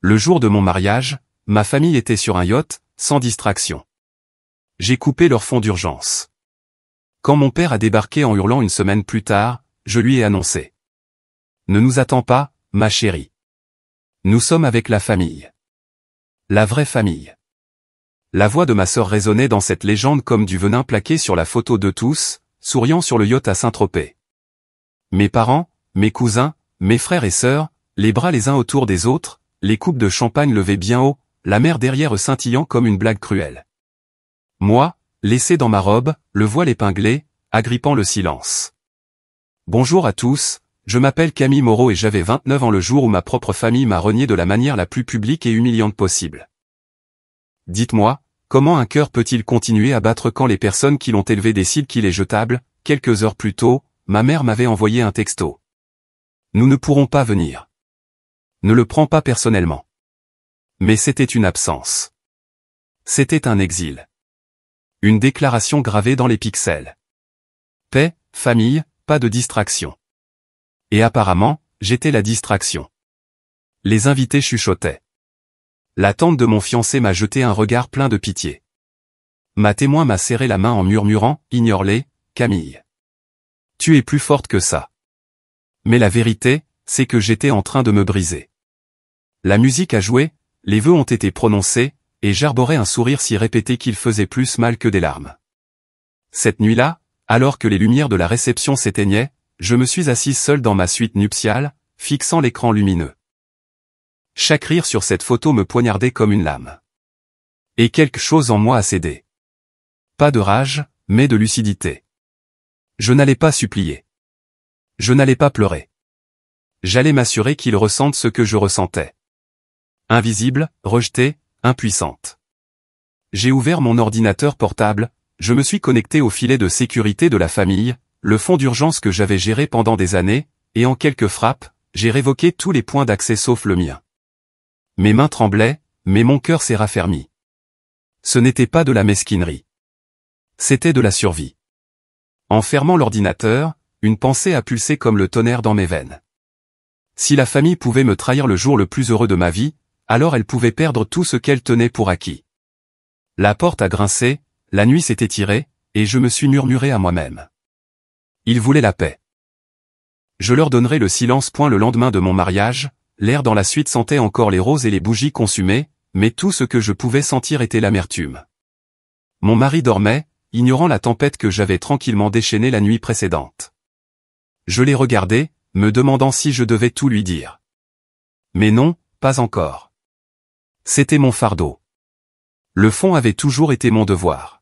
Le jour de mon mariage, ma famille était sur un yacht, sans distraction. J'ai coupé leur fonds d'urgence. Quand mon père a débarqué en hurlant une semaine plus tard, je lui ai annoncé. Ne nous attends pas, ma chérie. Nous sommes avec la famille. La vraie famille. La voix de ma sœur résonnait dans cette légende comme du venin plaqué sur la photo de tous, souriant sur le yacht à Saint-Tropez. Mes parents, mes cousins, mes frères et sœurs, les bras les uns autour des autres, les coupes de champagne levées bien haut, la mer derrière eux scintillant comme une blague cruelle. Moi, laissé dans ma robe, le voile épinglé, agrippant le silence. Bonjour à tous, je m'appelle Camille Moreau et j'avais 29 ans le jour où ma propre famille m'a renié de la manière la plus publique et humiliante possible. Dites-moi, comment un cœur peut-il continuer à battre quand les personnes qui l'ont élevé décident qu'il est jetable? Quelques heures plus tôt, ma mère m'avait envoyé un texto. Nous ne pourrons pas venir. Ne le prends pas personnellement. Mais c'était une absence. C'était un exil. Une déclaration gravée dans les pixels. Paix, famille, pas de distraction. Et apparemment, j'étais la distraction. Les invités chuchotaient. La tante de mon fiancé m'a jeté un regard plein de pitié. Ma témoin m'a serré la main en murmurant, ignore-les, Camille. Tu es plus forte que ça. Mais la vérité, c'est que j'étais en train de me briser. La musique a joué, les vœux ont été prononcés, et j'arborais un sourire si répété qu'il faisait plus mal que des larmes. Cette nuit-là, alors que les lumières de la réception s'éteignaient, je me suis assise seule dans ma suite nuptiale, fixant l'écran lumineux. Chaque rire sur cette photo me poignardait comme une lame. Et quelque chose en moi a cédé. Pas de rage, mais de lucidité. Je n'allais pas supplier. Je n'allais pas pleurer. J'allais m'assurer qu'ils ressentent ce que je ressentais. Invisible, rejetée, impuissante. J'ai ouvert mon ordinateur portable, je me suis connecté au filet de sécurité de la famille, le fonds d'urgence que j'avais géré pendant des années, et en quelques frappes, j'ai révoqué tous les points d'accès sauf le mien. Mes mains tremblaient, mais mon cœur s'est raffermi. Ce n'était pas de la mesquinerie. C'était de la survie. En fermant l'ordinateur, une pensée a pulsé comme le tonnerre dans mes veines. Si la famille pouvait me trahir le jour le plus heureux de ma vie, alors elle pouvait perdre tout ce qu'elle tenait pour acquis. La porte a grincé, la nuit s'est étirée, et je me suis murmuré à moi-même. Ils voulaient la paix. Je leur donnerai le silence. Le lendemain de mon mariage, l'air dans la suite sentait encore les roses et les bougies consumées, mais tout ce que je pouvais sentir était l'amertume. Mon mari dormait, ignorant la tempête que j'avais tranquillement déchaînée la nuit précédente. Je l'ai regardé, me demandant si je devais tout lui dire. Mais non, pas encore. C'était mon fardeau. Le fond avait toujours été mon devoir.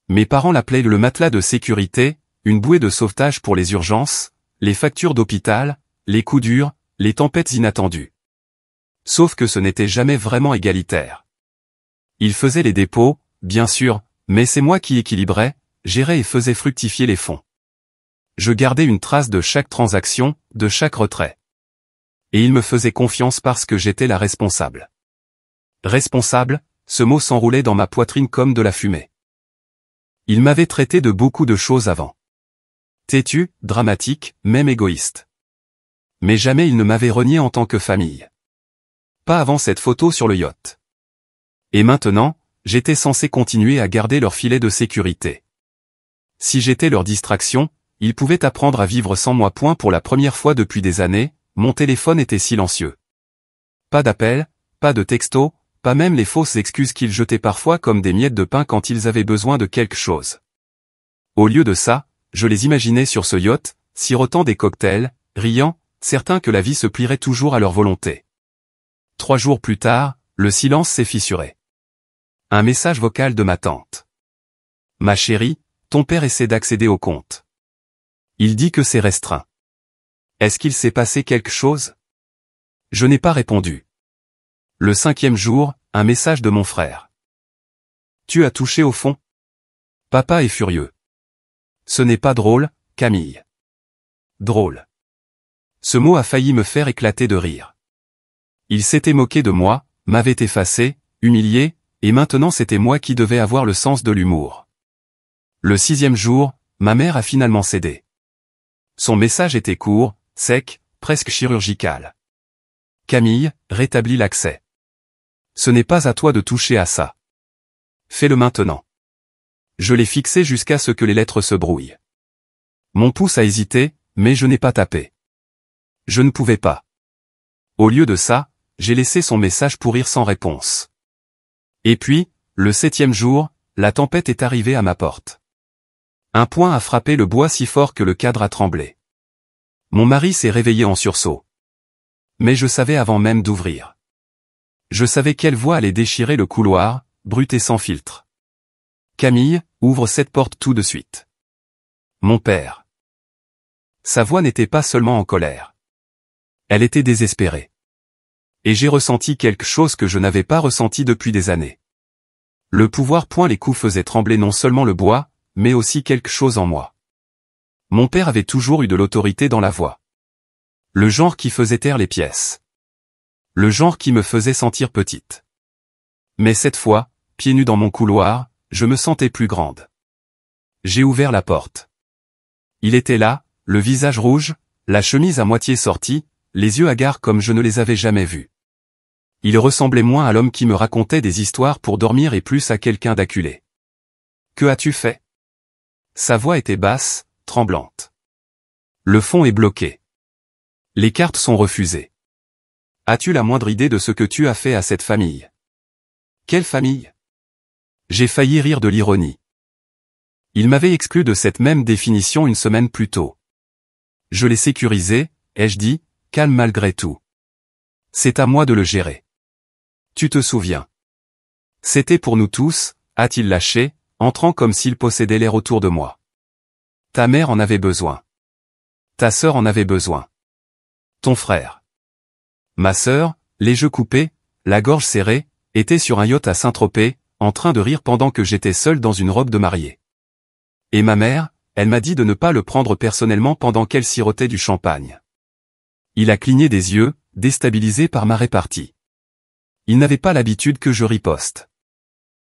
Mes parents l'appelaient le matelas de sécurité, une bouée de sauvetage pour les urgences, les factures d'hôpital, les coups durs, les tempêtes inattendues. Sauf que ce n'était jamais vraiment égalitaire. Ils faisaient les dépôts, bien sûr, mais c'est moi qui équilibrais, gérais et faisais fructifier les fonds. Je gardais une trace de chaque transaction, de chaque retrait. Et ils me faisaient confiance parce que j'étais la responsable. Responsable, ce mot s'enroulait dans ma poitrine comme de la fumée. Ils m'avaient traité de beaucoup de choses avant. Têtu, dramatique, même égoïste. Mais jamais ils ne m'avaient renié en tant que famille. Pas avant cette photo sur le yacht. Et maintenant, j'étais censé continuer à garder leur filet de sécurité. Si j'étais leur distraction, ils pouvaient apprendre à vivre sans moi. Pour la première fois depuis des années, mon téléphone était silencieux. Pas d'appel, pas de texto, pas même les fausses excuses qu'ils jetaient parfois comme des miettes de pain quand ils avaient besoin de quelque chose. Au lieu de ça, je les imaginais sur ce yacht, sirotant des cocktails, riant, certains que la vie se plierait toujours à leur volonté. 3 jours plus tard, le silence s'est fissuré. Un message vocal de ma tante. Ma chérie, ton père essaie d'accéder au compte. Il dit que c'est restreint. Est-ce qu'il s'est passé quelque chose? Je n'ai pas répondu. Le 5e jour, un message de mon frère. Tu as touché au fond? Papa est furieux. Ce n'est pas drôle, Camille. Drôle. Ce mot a failli me faire éclater de rire. Il s'était moqué de moi, m'avait effacé, humilié, et maintenant c'était moi qui devais avoir le sens de l'humour. Le 6e jour, ma mère a finalement cédé. Son message était court, sec, presque chirurgical. Camille, rétablis l'accès. Ce n'est pas à toi de toucher à ça. Fais-le maintenant. Je l'ai fixé jusqu'à ce que les lettres se brouillent. Mon pouce a hésité, mais je n'ai pas tapé. Je ne pouvais pas. Au lieu de ça, j'ai laissé son message pourrir sans réponse. Et puis, le 7e jour, la tempête est arrivée à ma porte. Un poing a frappé le bois si fort que le cadre a tremblé. Mon mari s'est réveillé en sursaut. Mais je savais avant même d'ouvrir. Je savais quelle voix allait déchirer le couloir, brute et sans filtre. Camille, ouvre cette porte tout de suite. Mon père. Sa voix n'était pas seulement en colère. Elle était désespérée. Et j'ai ressenti quelque chose que je n'avais pas ressenti depuis des années. Le pouvoir point les coups faisait trembler non seulement le bois, mais aussi quelque chose en moi. Mon père avait toujours eu de l'autorité dans la voix. Le genre qui faisait taire les pièces. Le genre qui me faisait sentir petite. Mais cette fois, pieds nus dans mon couloir, je me sentais plus grande. J'ai ouvert la porte. Il était là, le visage rouge, la chemise à moitié sortie, les yeux hagards comme je ne les avais jamais vus. Il ressemblait moins à l'homme qui me racontait des histoires pour dormir et plus à quelqu'un d'acculé. « Que as-tu fait » Sa voix était basse, tremblante. Le fond est bloqué. Les cartes sont refusées. As-tu la moindre idée de ce que tu as fait à cette famille ? Quelle famille ? J'ai failli rire de l'ironie. Il m'avait exclu de cette même définition une semaine plus tôt. Je l'ai sécurisé, ai-je dit, calme malgré tout. C'est à moi de le gérer. Tu te souviens. C'était pour nous tous, a-t-il lâché, entrant comme s'il possédait l'air autour de moi. Ta mère en avait besoin. Ta sœur en avait besoin. Ton frère. Ma sœur, les jeux coupés, la gorge serrée, était sur un yacht à Saint-Tropez, en train de rire pendant que j'étais seul dans une robe de mariée. Et ma mère, elle m'a dit de ne pas le prendre personnellement pendant qu'elle sirotait du champagne. Il a cligné des yeux, déstabilisé par ma répartie. Il n'avait pas l'habitude que je riposte.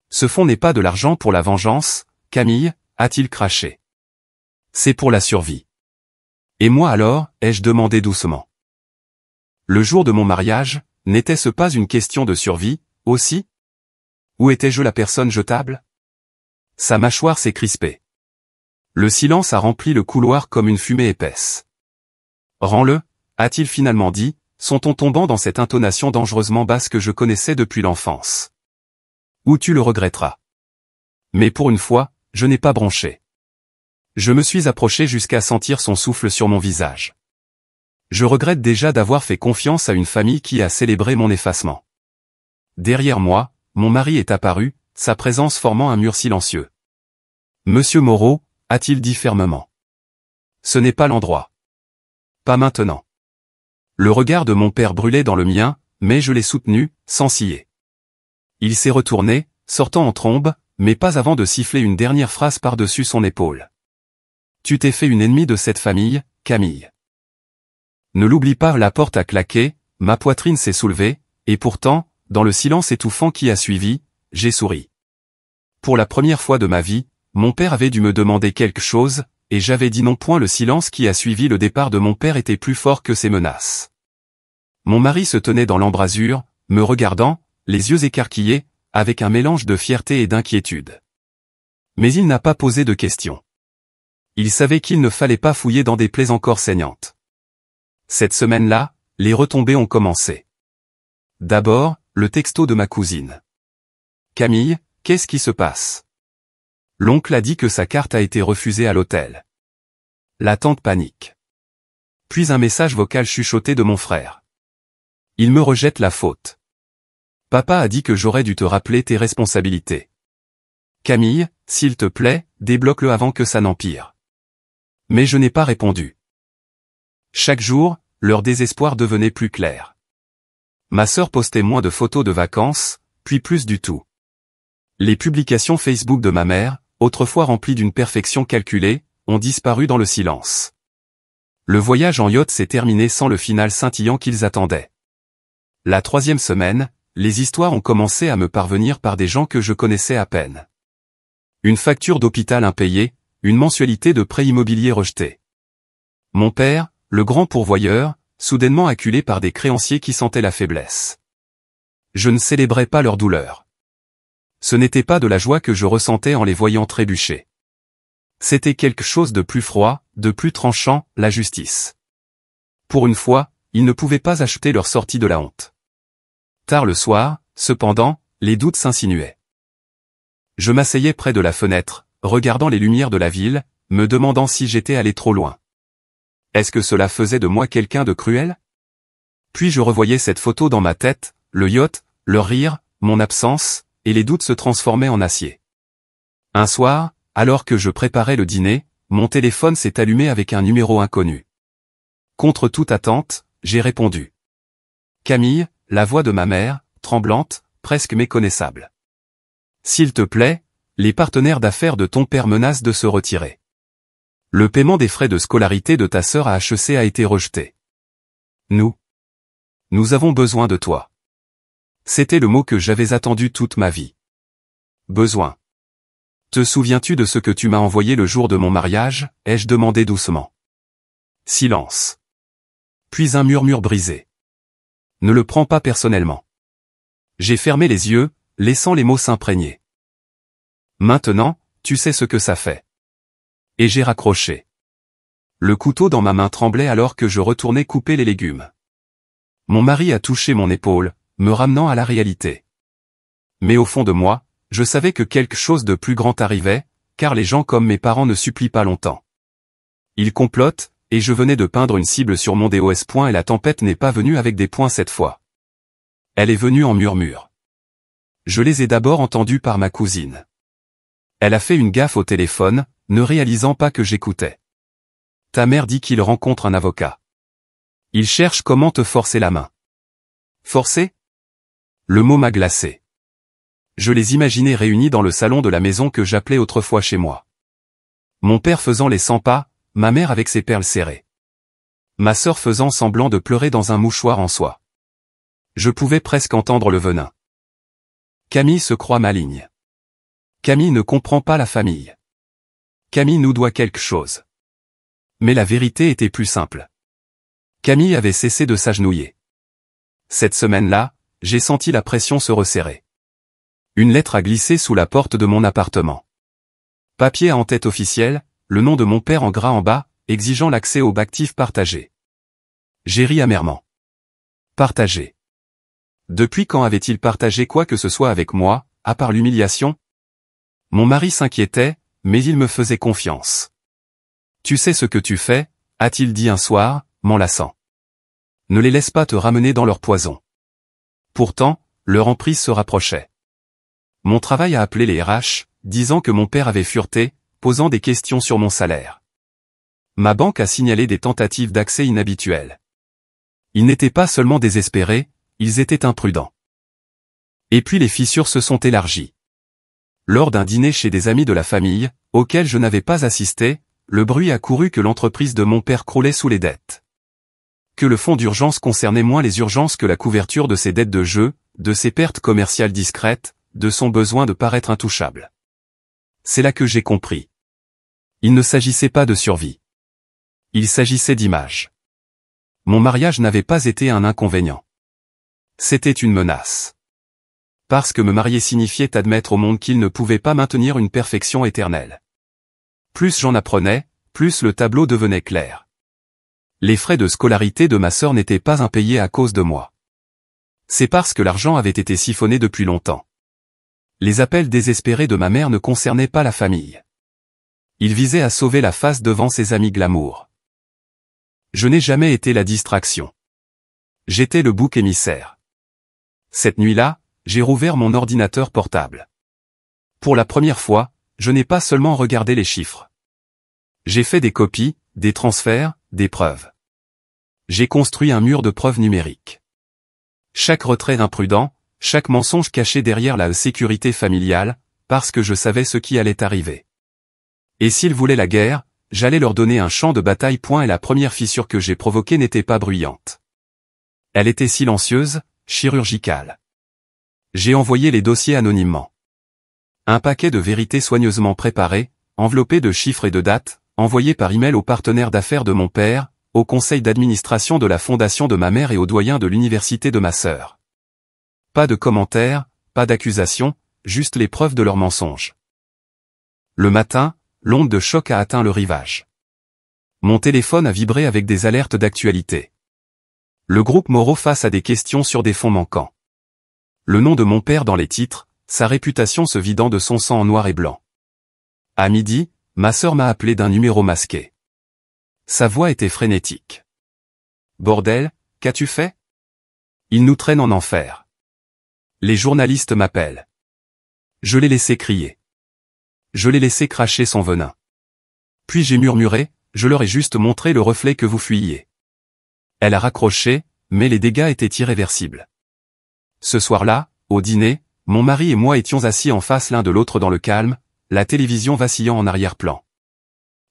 Ce fonds n'est pas de l'argent pour la vengeance, Camille, a-t-il craché. C'est pour la survie. Et moi alors, ai-je demandé doucement. Le jour de mon mariage, n'était-ce pas une question de survie, aussi ? Où étais-je la personne jetable ? Sa mâchoire s'est crispée. Le silence a rempli le couloir comme une fumée épaisse. Rends-le, a-t-il finalement dit, son ton tombant dans cette intonation dangereusement basse que je connaissais depuis l'enfance. Ou tu le regretteras. Mais pour une fois, je n'ai pas bronché. Je me suis approché jusqu'à sentir son souffle sur mon visage. Je regrette déjà d'avoir fait confiance à une famille qui a célébré mon effacement. Derrière moi, mon mari est apparu, sa présence formant un mur silencieux. Monsieur Moreau, a-t-il dit fermement. Ce n'est pas l'endroit. Pas maintenant. Le regard de mon père brûlait dans le mien, mais je l'ai soutenu, sans ciller. Il s'est retourné, sortant en trombe, mais pas avant de siffler une dernière phrase par-dessus son épaule. Tu t'es fait une ennemie de cette famille, Camille. Ne l'oublie pas, la porte a claqué, ma poitrine s'est soulevée, et pourtant, dans le silence étouffant qui a suivi, j'ai souri. Pour la première fois de ma vie, mon père avait dû me demander quelque chose, et j'avais dit non. Le silence qui a suivi le départ de mon père était plus fort que ses menaces. Mon mari se tenait dans l'embrasure, me regardant, les yeux écarquillés, avec un mélange de fierté et d'inquiétude. Mais il n'a pas posé de questions. Il savait qu'il ne fallait pas fouiller dans des plaies encore saignantes. Cette semaine-là, les retombées ont commencé. D'abord, le texto de ma cousine. Camille, qu'est-ce qui se passe ? L'oncle a dit que sa carte a été refusée à l'hôtel. La tante panique. Puis un message vocal chuchoté de mon frère. Il me rejette la faute. Papa a dit que j'aurais dû te rappeler tes responsabilités. Camille, s'il te plaît, débloque-le avant que ça n'empire. Mais je n'ai pas répondu. Chaque jour, leur désespoir devenait plus clair. Ma sœur postait moins de photos de vacances, puis plus du tout. Les publications Facebook de ma mère, autrefois remplies d'une perfection calculée, ont disparu dans le silence. Le voyage en yacht s'est terminé sans le final scintillant qu'ils attendaient. La 3e semaine, les histoires ont commencé à me parvenir par des gens que je connaissais à peine. Une facture d'hôpital impayée, une mensualité de prêt immobilier rejetée. Mon père, le grand pourvoyeur, soudainement acculés par des créanciers qui sentaient la faiblesse. Je ne célébrais pas leur douleur. Ce n'était pas de la joie que je ressentais en les voyant trébucher. C'était quelque chose de plus froid, de plus tranchant, la justice. Pour une fois, ils ne pouvaient pas acheter leur sortie de la honte. Tard le soir, cependant, les doutes s'insinuaient. Je m'asseyais près de la fenêtre, regardant les lumières de la ville, me demandant si j'étais allé trop loin. Est-ce que cela faisait de moi quelqu'un de cruel? Puis je revoyais cette photo dans ma tête, le yacht, leur rire, mon absence, et les doutes se transformaient en acier. Un soir, alors que je préparais le dîner, mon téléphone s'est allumé avec un numéro inconnu. Contre toute attente, j'ai répondu. Camille, la voix de ma mère, tremblante, presque méconnaissable. S'il te plaît, les partenaires d'affaires de ton père menacent de se retirer. Le paiement des frais de scolarité de ta sœur à HEC a été rejeté. Nous avons besoin de toi. C'était le mot que j'avais attendu toute ma vie. Besoin. Te souviens-tu de ce que tu m'as envoyé le jour de mon mariage? Ai-je demandé doucement. Silence. Puis un murmure brisé. Ne le prends pas personnellement. J'ai fermé les yeux, laissant les mots s'imprégner. Maintenant, tu sais ce que ça fait. Et j'ai raccroché. Le couteau dans ma main tremblait alors que je retournais couper les légumes. Mon mari a touché mon épaule, me ramenant à la réalité. Mais au fond de moi, je savais que quelque chose de plus grand arrivait, car les gens comme mes parents ne supplient pas longtemps. Ils complotent, et je venais de peindre une cible sur mon DOS point et la tempête n'est pas venue avec des points cette fois. Elle est venue en murmure. Je les ai d'abord entendus par ma cousine. Elle a fait une gaffe au téléphone, ne réalisant pas que j'écoutais. Ta mère dit qu'il rencontre un avocat. Il cherche comment te forcer la main. Forcer? Le mot m'a glacé. Je les imaginais réunis dans le salon de la maison que j'appelais autrefois chez moi. Mon père faisant les 100 pas, ma mère avec ses perles serrées. Ma sœur faisant semblant de pleurer dans un mouchoir en soie. Je pouvais presque entendre le venin. Camille se croit maligne. Camille ne comprend pas la famille. Camille nous doit quelque chose. Mais la vérité était plus simple. Camille avait cessé de s'agenouiller. Cette semaine-là, j'ai senti la pression se resserrer. Une lettre a glissé sous la porte de mon appartement. Papier à en-tête officielle, le nom de mon père en gras en bas, exigeant l'accès au bactif partagé. J'ai ri amèrement. Partagé. Depuis quand avait-il partagé quoi que ce soit avec moi, à part l'humiliation? Mon mari s'inquiétait, mais il me faisait confiance. Tu sais ce que tu fais, a-t-il dit un soir, m'enlaçant. Ne les laisse pas te ramener dans leur poison. Pourtant, leur emprise se rapprochait. Mon travail a appelé les RH, disant que mon père avait fureté, posant des questions sur mon salaire. Ma banque a signalé des tentatives d'accès inhabituelles. Ils n'étaient pas seulement désespérés, ils étaient imprudents. Et puis les fissures se sont élargies. Lors d'un dîner chez des amis de la famille, auquel je n'avais pas assisté, le bruit a couru que l'entreprise de mon père croulait sous les dettes. Que le fonds d'urgence concernait moins les urgences que la couverture de ses dettes de jeu, de ses pertes commerciales discrètes, de son besoin de paraître intouchable. C'est là que j'ai compris. Il ne s'agissait pas de survie. Il s'agissait d'image. Mon mariage n'avait pas été un inconvénient. C'était une menace. Parce que me marier signifiait admettre au monde qu'il ne pouvait pas maintenir une perfection éternelle. Plus j'en apprenais, plus le tableau devenait clair. Les frais de scolarité de ma sœur n'étaient pas impayés à cause de moi. C'est parce que l'argent avait été siphonné depuis longtemps. Les appels désespérés de ma mère ne concernaient pas la famille. Ils visaient à sauver la face devant ses amis glamour. Je n'ai jamais été la distraction. J'étais le bouc émissaire. Cette nuit-là, j'ai rouvert mon ordinateur portable. Pour la première fois, je n'ai pas seulement regardé les chiffres. J'ai fait des copies, des transferts, des preuves. J'ai construit un mur de preuves numériques. Chaque retrait imprudent, chaque mensonge caché derrière la sécurité familiale, parce que je savais ce qui allait arriver. Et s'ils voulaient la guerre, j'allais leur donner un champ de bataille. Et la première fissure que j'ai provoquée n'était pas bruyante. Elle était silencieuse, chirurgicale. J'ai envoyé les dossiers anonymement. Un paquet de vérités soigneusement préparées, enveloppé de chiffres et de dates, envoyé par email aux partenaires d'affaires de mon père, au conseil d'administration de la fondation de ma mère et au doyen de l'université de ma sœur. Pas de commentaires, pas d'accusations, juste les preuves de leurs mensonges. Le matin, l'onde de choc a atteint le rivage. Mon téléphone a vibré avec des alertes d'actualité. Le groupe Moreau face à des questions sur des fonds manquants. Le nom de mon père dans les titres, sa réputation se vidant de son sang en noir et blanc. À midi, ma sœur m'a appelé d'un numéro masqué. Sa voix était frénétique. « Bordel, qu'as-tu fait ? Il nous traîne en enfer. Les journalistes m'appellent. Je l'ai laissé crier. Je l'ai laissé cracher son venin. Puis j'ai murmuré, je leur ai juste montré le reflet que vous fuyiez. Elle a raccroché, mais les dégâts étaient irréversibles. Ce soir-là, au dîner, mon mari et moi étions assis en face l'un de l'autre dans le calme, la télévision vacillant en arrière-plan.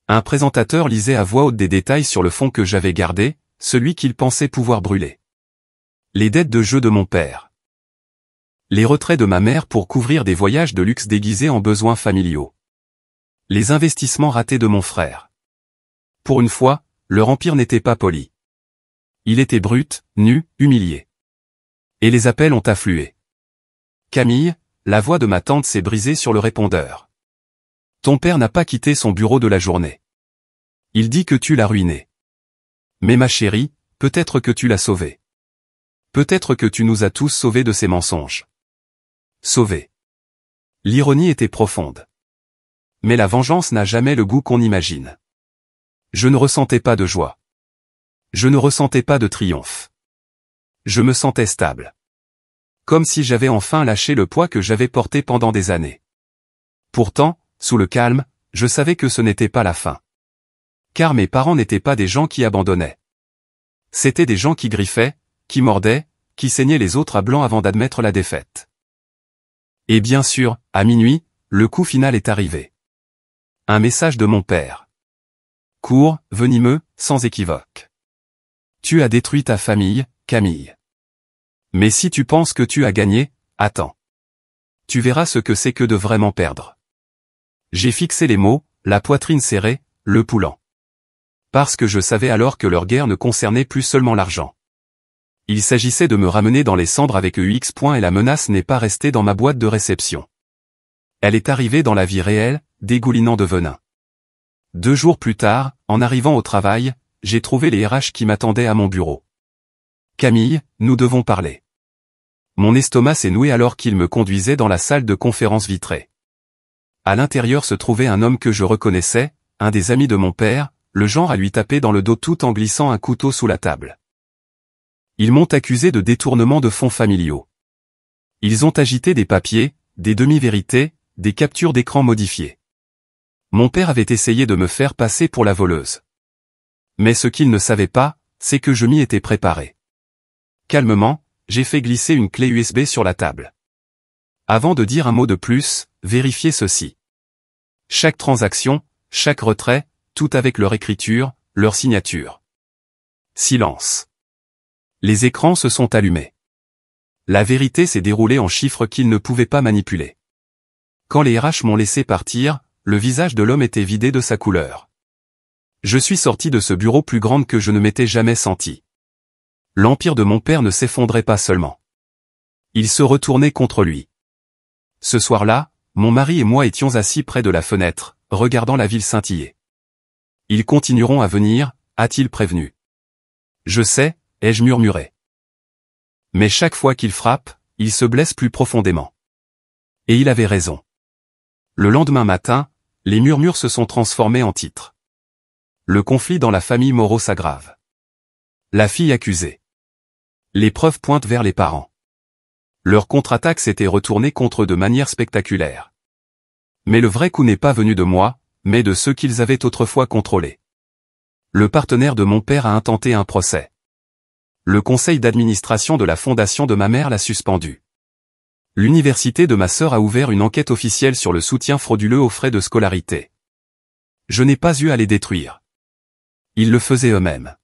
Un présentateur lisait à voix haute des détails sur le fonds que j'avais gardé, celui qu'il pensait pouvoir brûler. Les dettes de jeu de mon père. Les retraits de ma mère pour couvrir des voyages de luxe déguisés en besoins familiaux. Les investissements ratés de mon frère. Pour une fois, leur empire n'était pas poli. Il était brut, nu, humilié. Et les appels ont afflué. Camille, la voix de ma tante s'est brisée sur le répondeur. Ton père n'a pas quitté son bureau de la journée. Il dit que tu l'as ruiné. Mais ma chérie, peut-être que tu l'as sauvé. Peut-être que tu nous as tous sauvés de ces mensonges. Sauvés. L'ironie était profonde. Mais la vengeance n'a jamais le goût qu'on imagine. Je ne ressentais pas de joie. Je ne ressentais pas de triomphe. Je me sentais stable. Comme si j'avais enfin lâché le poids que j'avais porté pendant des années. Pourtant, sous le calme, je savais que ce n'était pas la fin. Car mes parents n'étaient pas des gens qui abandonnaient. C'étaient des gens qui griffaient, qui mordaient, qui saignaient les autres à blanc avant d'admettre la défaite. Et bien sûr, à minuit, le coup final est arrivé. Un message de mon père. Court, venimeux, sans équivoque. Tu as détruit ta famille, Camille. Mais si tu penses que tu as gagné, attends. Tu verras ce que c'est que de vraiment perdre. J'ai fixé les mots, la poitrine serrée, le poulant. Parce que je savais alors que leur guerre ne concernait plus seulement l'argent. Il s'agissait de me ramener dans les cendres avec EX. Et la menace n'est pas restée dans ma boîte de réception. Elle est arrivée dans la vie réelle, dégoulinant de venin. 2 jours plus tard, en arrivant au travail, j'ai trouvé les RH qui m'attendaient à mon bureau. Camille, nous devons parler. Mon estomac s'est noué alors qu'ils me conduisaient dans la salle de conférence vitrée. À l'intérieur se trouvait un homme que je reconnaissais, un des amis de mon père, le genre à lui taper dans le dos tout en glissant un couteau sous la table. Ils m'ont accusé de détournement de fonds familiaux. Ils ont agité des papiers, des demi-vérités, des captures d'écran modifiées. Mon père avait essayé de me faire passer pour la voleuse. Mais ce qu'il ne savait pas, c'est que je m'y étais préparé. Calmement, j'ai fait glisser une clé USB sur la table. Avant de dire un mot de plus, vérifiez ceci. Chaque transaction, chaque retrait, tout avec leur écriture, leur signature. Silence. Les écrans se sont allumés. La vérité s'est déroulée en chiffres qu'ils ne pouvaient pas manipuler. Quand les RH m'ont laissé partir, le visage de l'homme était vidé de sa couleur. Je suis sorti de ce bureau plus grande que je ne m'étais jamais senti. L'empire de mon père ne s'effondrait pas seulement. Il se retournait contre lui. Ce soir-là, mon mari et moi étions assis près de la fenêtre, regardant la ville scintiller. Ils continueront à venir, a-t-il prévenu. Je sais, ai-je murmuré. Mais chaque fois qu'il frappe, il se blesse plus profondément. Et il avait raison. Le lendemain matin, les murmures se sont transformés en titres. Le conflit dans la famille Moreau s'aggrave. La fille accusée. Les preuves pointent vers les parents. Leur contre-attaque s'était retournée contre eux de manière spectaculaire. Mais le vrai coup n'est pas venu de moi, mais de ceux qu'ils avaient autrefois contrôlés. Le partenaire de mon père a intenté un procès. Le conseil d'administration de la fondation de ma mère l'a suspendu. L'université de ma sœur a ouvert une enquête officielle sur le soutien frauduleux aux frais de scolarité. Je n'ai pas eu à les détruire. Ils le faisaient eux-mêmes.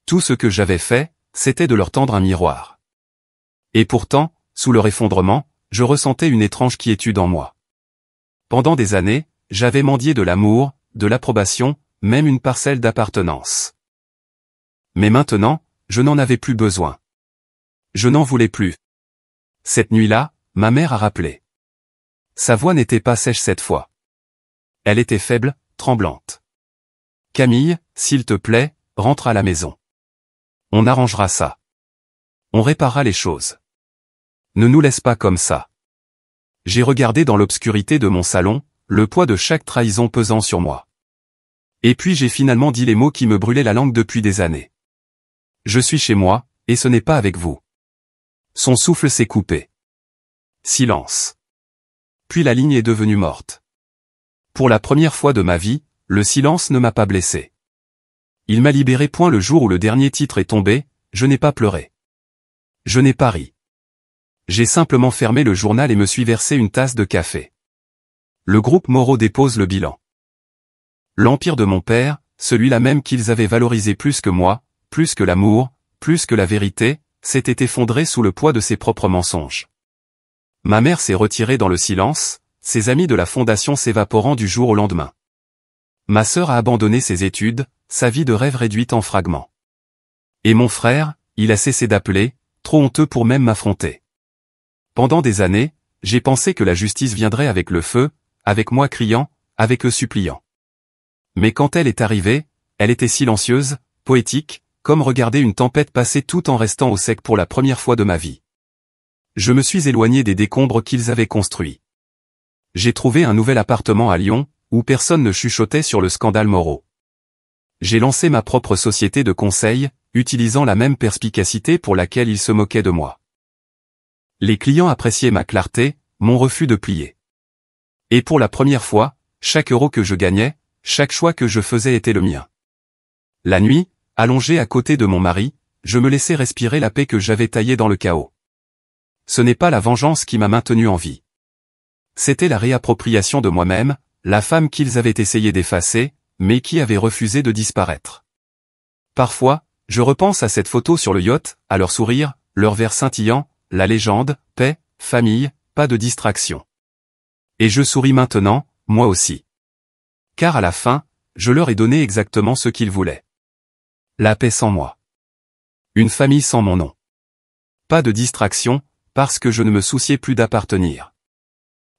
Tout ce que j'avais fait, c'était de leur tendre un miroir. Et pourtant, sous leur effondrement, je ressentais une étrange quiétude en moi. Pendant des années, j'avais mendié de l'amour, de l'approbation, même une parcelle d'appartenance. Mais maintenant, je n'en avais plus besoin. Je n'en voulais plus. Cette nuit-là, ma mère a rappelé. Sa voix n'était pas sèche cette fois. Elle était faible, tremblante. Camille, s'il te plaît, rentre à la maison. On arrangera ça. On réparera les choses. Ne nous laisse pas comme ça. J'ai regardé dans l'obscurité de mon salon, le poids de chaque trahison pesant sur moi. Et puis j'ai finalement dit les mots qui me brûlaient la langue depuis des années. Je suis chez moi, et ce n'est pas avec vous. Son souffle s'est coupé. Silence. Puis la ligne est devenue morte. Pour la première fois de ma vie, le silence ne m'a pas blessé. Il m'a libéré. Le jour où le dernier titre est tombé, je n'ai pas pleuré. Je n'ai pas ri. J'ai simplement fermé le journal et me suis versé une tasse de café. Le groupe Moreau dépose le bilan. L'empire de mon père, celui-là même qu'ils avaient valorisé plus que moi, plus que l'amour, plus que la vérité, s'était effondré sous le poids de ses propres mensonges. Ma mère s'est retirée dans le silence, ses amis de la fondation s'évaporant du jour au lendemain. Ma sœur a abandonné ses études, sa vie de rêve réduite en fragments. Et mon frère, il a cessé d'appeler, trop honteux pour même m'affronter. Pendant des années, j'ai pensé que la justice viendrait avec le feu, avec moi criant, avec eux suppliant. Mais quand elle est arrivée, elle était silencieuse, poétique, comme regarder une tempête passer tout en restant au sec pour la première fois de ma vie. Je me suis éloigné des décombres qu'ils avaient construits. J'ai trouvé un nouvel appartement à Lyon, où personne ne chuchotait sur le scandale Moreau. J'ai lancé ma propre société de conseil, utilisant la même perspicacité pour laquelle ils se moquaient de moi. Les clients appréciaient ma clarté, mon refus de plier. Et pour la première fois, chaque euro que je gagnais, chaque choix que je faisais était le mien. La nuit, allongé à côté de mon mari, je me laissais respirer la paix que j'avais taillée dans le chaos. Ce n'est pas la vengeance qui m'a maintenu en vie. C'était la réappropriation de moi-même, la femme qu'ils avaient essayé d'effacer, mais qui avait refusé de disparaître. Parfois, je repense à cette photo sur le yacht, à leur sourire, leur verre scintillant, la légende, paix, famille, pas de distraction. Et je souris maintenant, moi aussi. Car à la fin, je leur ai donné exactement ce qu'ils voulaient. La paix sans moi. Une famille sans mon nom. Pas de distraction, parce que je ne me souciais plus d'appartenir.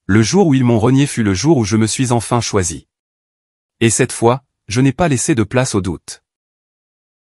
Le jour où ils m'ont renié fut le jour où je me suis enfin choisi. Et cette fois, je n'ai pas laissé de place au doute.